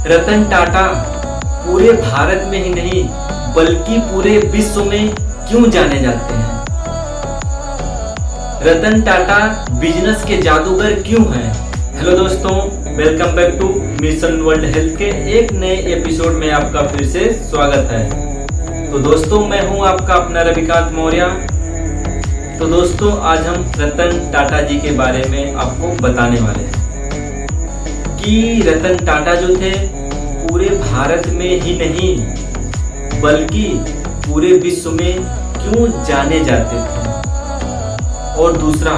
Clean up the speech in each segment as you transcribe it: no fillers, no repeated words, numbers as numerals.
रतन टाटा पूरे भारत में ही नहीं बल्कि पूरे विश्व में क्यों जाने जाते हैं? रतन टाटा बिजनेस के जादूगर क्यों हैं? हेलो दोस्तों, welcome back to mission world health के एक नए एपिसोड में आपका फिर से स्वागत है। तो दोस्तों, मैं हूं आपका अपना रविकांत मौर्य। तो दोस्तों, आज हम रतन टाटा जी के बारे में आपको बताने वाले हैं कि रतन टाटा जो थे पूरे भारत में ही नहीं बल्कि पूरे विश्व में क्यों जाने जाते थे। और दूसरा,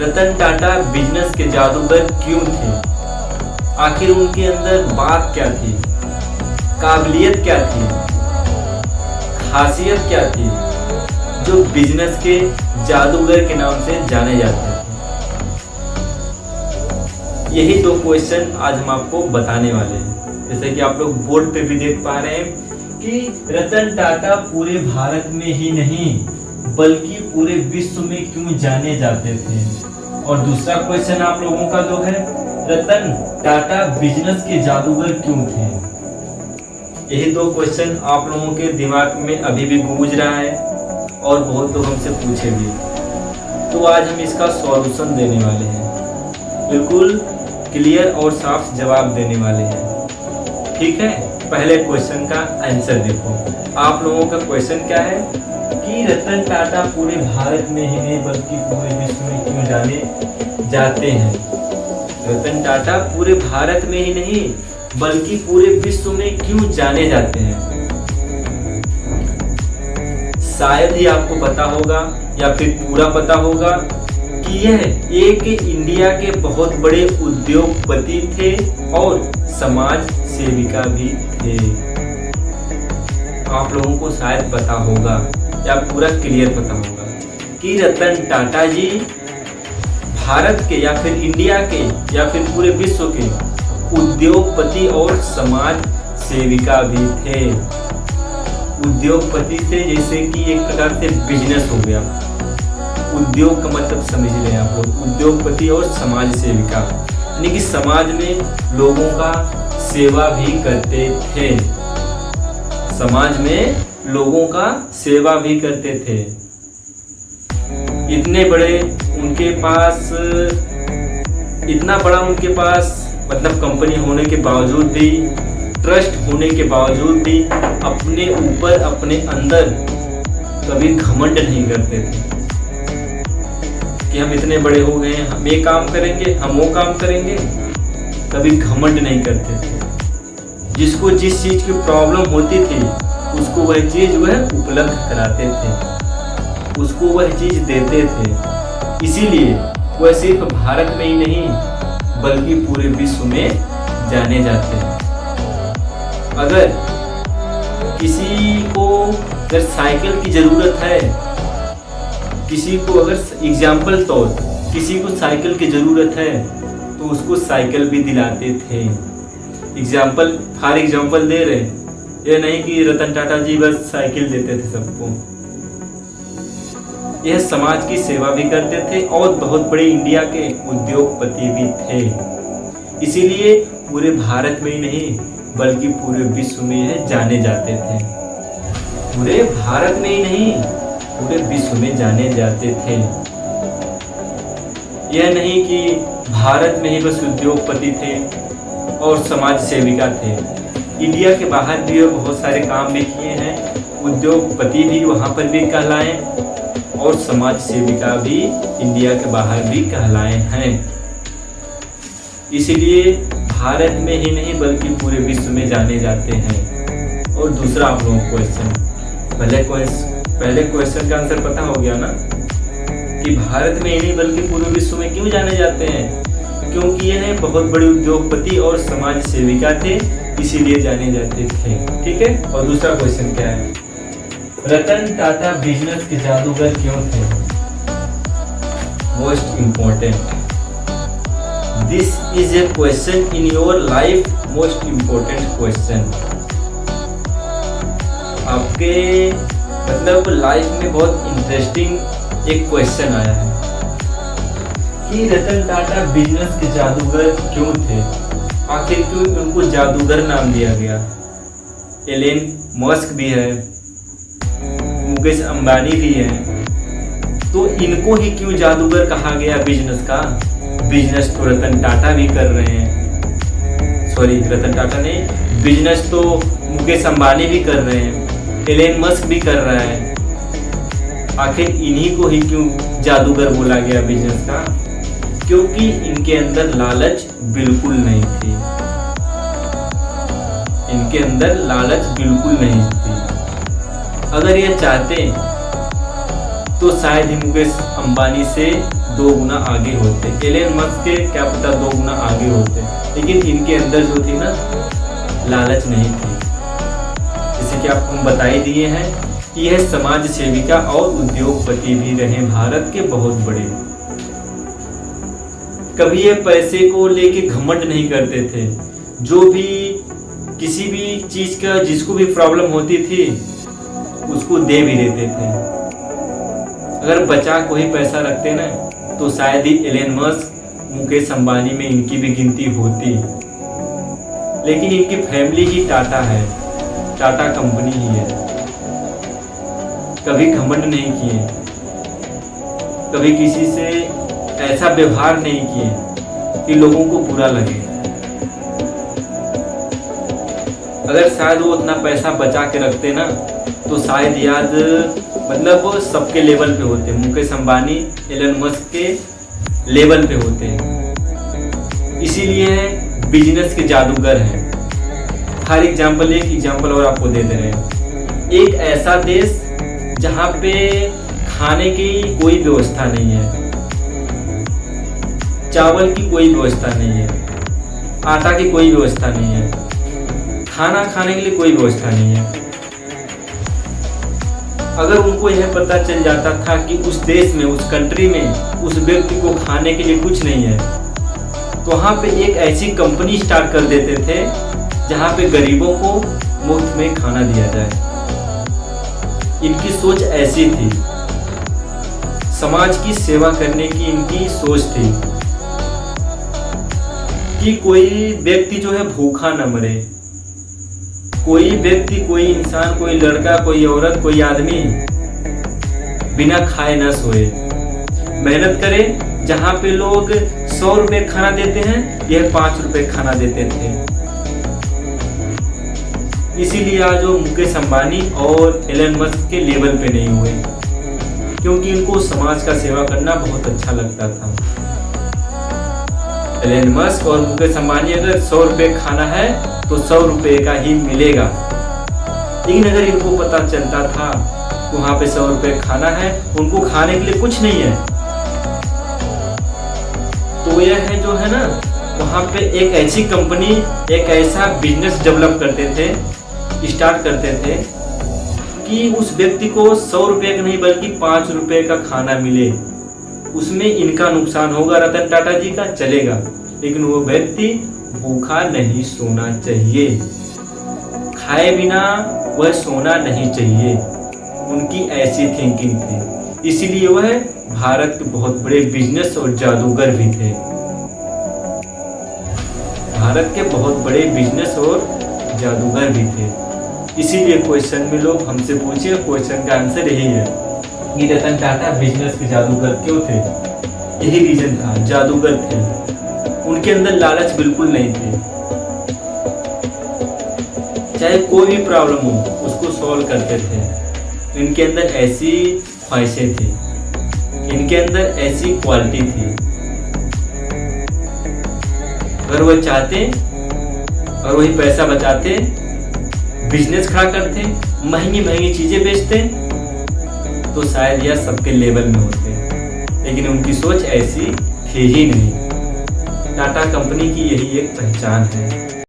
रतन टाटा बिजनेस के जादूगर क्यों थे? आखिर उनके अंदर बात क्या थी, काबिलियत क्या थी, खासियत क्या थी जो बिजनेस के जादूगर के नाम से जाने जाते थे? यही दो क्वेश्चन आज हम आपको बताने वाले हैं। जैसे कि आप लोग बोर्ड पे भी देख पा रहे हैं कि रतन टाटा पूरे भारत में ही नहीं बल्कि पूरे विश्व में क्यों जाने जाते थे। और दूसरा क्वेश्चन आप लोगों का जो है, रतन टाटा बिजनेस के जादूगर क्यों थे। यही दो क्वेश्चन आप लोगों के दिमाग में अभी भी गूंज रहा है और बहुत लोग हमसे पूछे भी। तो आज हम इसका सॉल्यूशन देने वाले हैं, बिल्कुल क्लियर और साफ जवाब देने वाले हैं। ठीक है, पहले क्वेश्चन का आंसर देखो। आप लोगों का क्वेश्चन क्या है कि रतन टाटा पूरे भारत में ही नहीं बल्कि पूरे विश्व में क्यों जाने जाते हैं। रतन टाटा पूरे भारत में ही नहीं बल्कि पूरे विश्व में क्यों जाने जाते हैं। शायद ही आपको पता होगा या फिर पूरा पता होगा कि यह एक इंडिया के बहुत बड़े उद्योगपति थे और समाज सेविका भी थे। आप लोगों को शायद पता होगा या पूरा क्लियर पता होगा कि रतन टाटा जी भारत के या फिर इंडिया के या फिर पूरे विश्व के उद्योगपति और समाज सेविका भी थे। उद्योगपति थे जैसे कि एक प्रकार से बिजनेस हो गया। उद्योग का मतलब समझ रहे हैं आप लोग, उद्योगपति और समाज सेविका, यानी कि समाज में लोगों का सेवा भी करते थे। समाज में लोगों का सेवा भी करते थे। इतने बड़े उनके पास, इतना बड़ा उनके पास मतलब कंपनी होने के बावजूद भी, ट्रस्ट होने के बावजूद भी अपने ऊपर अपने अंदर कभी घमंड नहीं करते थे कि हम इतने बड़े हो गए हैं, हम ये काम करेंगे, हम वो काम करेंगे। कभी घमंड नहीं करते थे। जिसको जिस चीज की प्रॉब्लम होती थी उसको वह चीज वह उपलब्ध कराते थे, उसको वह चीज देते थे। इसीलिए वह सिर्फ भारत में ही नहीं बल्कि पूरे विश्व में जाने जाते हैं। अगर किसी को अगर साइकिल की जरूरत है, किसी को अगर एग्जाम्पल तौर किसी को साइकिल की जरूरत है तो उसको साइकिल भी दिलाते थे। एग्जाम्पल फॉर एग्जाम्पल दे रहे, ये नहीं कि रतन टाटा जी बस साइकिल देते थे सबको। यह समाज की सेवा भी करते थे और बहुत बड़े इंडिया के उद्योगपति भी थे। इसीलिए पूरे भारत में ही नहीं बल्कि पूरे विश्व में यह जाने जाते थे। पूरे भारत में ही नहीं पूरे विश्व में जाने जाते थे। यह नहीं कि भारत में ही बस उद्योगपति थे और समाज सेविका थे। इंडिया के बाहर भी बहुत सारे काम भी किए हैं। उद्योगपति भी वहाँ पर भी कहलाए और समाज सेविका भी इंडिया के बाहर भी कहलाए हैं। इसलिए भारत में ही नहीं बल्कि पूरे विश्व में जाने जाते हैं। और दूसरा आप लोगों को क्वेश्चन, पहले क्वेश्चन का आंसर पता हो गया ना कि भारत में ही नहीं बल्कि पूरे विश्व में क्यों जाने जाते हैं? क्योंकि यह बहुत बड़े उद्योगपति और समाज सेविका थे, इसीलिए जाने जाते थे। ठीक है, और दूसरा क्वेश्चन क्या है, रतन टाटा बिजनेस के जादूगर क्यों थे? Most important, this is a question in your life, most important question. आपके मतलब लाइफ में बहुत इंटरेस्टिंग एक क्वेश्चन आया है कि रतन टाटा बिजनेस के जादूगर क्यों थे। आखिर क्यों उनको जादूगर नाम दिया गया? एलन मस्क भी है, मुकेश अंबानी भी है, तो इनको ही क्यों जादूगर कहा गया बिजनेस का? बिजनेस तो रतन टाटा भी कर रहे हैं, सॉरी रतन टाटा ने, बिजनेस तो मुकेश अंबानी भी कर रहे हैं, एलन मस्क भी कर रहा है। आखिर इन्हीं को ही क्यों जादूगर बोला गया बिजनेस का? क्योंकि इनके अंदर लालच बिल्कुल नहीं थी, इनके अंदर लालच बिल्कुल नहीं थी। अगर ये चाहते तो शायद ही मुकेश अंबानी से 2 गुना आगे होते, एलन मस्क के क्या पता 2 गुना आगे होते, लेकिन इनके अंदर जो थी ना लालच नहीं थी। जैसे कि आपको हम बता ही दिए हैं कि यह समाज सेविका और उद्योगपति भी रहे भारत के बहुत बड़े। कभी ये पैसे को लेके घमंड नहीं करते थे, जो भी किसी भी चीज का जिसको भी प्रॉब्लम होती थी उसको दे भी देते थे। अगर बचा कोई पैसा रखते ना तो शायद ही एलन मस्क, मुकेश अंबानी में इनकी भी गिनती होती, लेकिन इनकी फैमिली ही टाटा है, टाटा कंपनी ही है। कभी घमंड नहीं किए, कभी किसी से ऐसा व्यवहार नहीं किए कि लोगों को बुरा लगे। अगर शायद वो उतना पैसा बचा के रखते ना तो शायद याद मतलब सबके लेवल पे होते, मुकेश अंबानी एलन मस्क के लेवल पे होते। इसीलिए बिजनेस के जादूगर हैं। हर एग्जाम्पल, एक एग्जाम्पल और आपको दे दे रहे हैं। एक ऐसा देश जहाँ पे खाने की कोई व्यवस्था नहीं है, चावल की कोई व्यवस्था नहीं है, आटा की कोई व्यवस्था नहीं है, खाना खाने के लिए कोई व्यवस्था नहीं है। अगर उनको यह पता चल जाता था कि उस देश में, उस कंट्री में उस व्यक्ति को खाने के लिए कुछ नहीं है, तो वहाँ पे एक ऐसी कंपनी स्टार्ट कर देते थे जहाँ पे गरीबों को मुफ्त में खाना दिया जाए। इनकी सोच ऐसी थी, समाज की सेवा करने की इनकी सोच थी कि कोई व्यक्ति जो है भूखा न मरे, कोई व्यक्ति, कोई इंसान, कोई लड़का, कोई औरत, कोई आदमी बिना खाए न सोए। मेहनत करे, जहाँ पे लोग 100 रुपए खाना देते हैं यह 5 रुपए खाना देते थे। इसीलिए आज वो मुकेश अंबानी और एलन मस्क के लेवल पे नहीं हुए, क्योंकि इनको समाज का सेवा करना बहुत अच्छा लगता था। एलन मस्क और मुकेश अंबानी अगर 100 रुपए खाना है तो 100 रुपए का ही मिलेगा, लेकिन अगर इनको पता चलता था कि वहां पे 100 रुपए खाना है, उनको खाने के लिए कुछ नहीं है, तो यह है जो है ना वहां पे एक ऐसी कंपनी, एक ऐसा बिजनेस डेवलप करते थे, स्टार्ट करते थे कि उस व्यक्ति को 100 रुपए का नहीं बल्कि 5 रुपए का खाना मिले। उसमें इनका नुकसान होगा, रतन टाटा जी का चलेगा, लेकिन वो व्यक्ति भूखा नहीं सोना चाहिए, खाए बिना वह सोना नहीं चाहिए। उनकी ऐसी थिंकिंग थी, इसीलिए वह भारत के बहुत बड़े बिजनेस और जादूगर भी थे। भारत के बहुत बड़े बिजनेस और जादूगर भी थे। इसीलिए क्वेश्चन में लोग हमसे पूछे, क्वेश्चन का आंसर यही है कि रतन टाटा बिजनेस के जादूगर क्यों थे? यही रीजन था, जादूगर थे। उनके अंदर लालच बिल्कुल नहीं थी। चाहे कोई भी प्रॉब्लम हो उसको सॉल्व करते थे। इनके अंदर ऐसी ख्वाहिशें थी, इनके अंदर ऐसी क्वालिटी थी। अगर वह चाहते और वही पैसा बचाते, बिजनेस खड़ा करते, महंगी महंगी चीजें बेचते, तो शायद यह सबके लेवल में होते, लेकिन उनकी सोच ऐसी थी ही नहीं। टाटा कंपनी की यही एक पहचान है।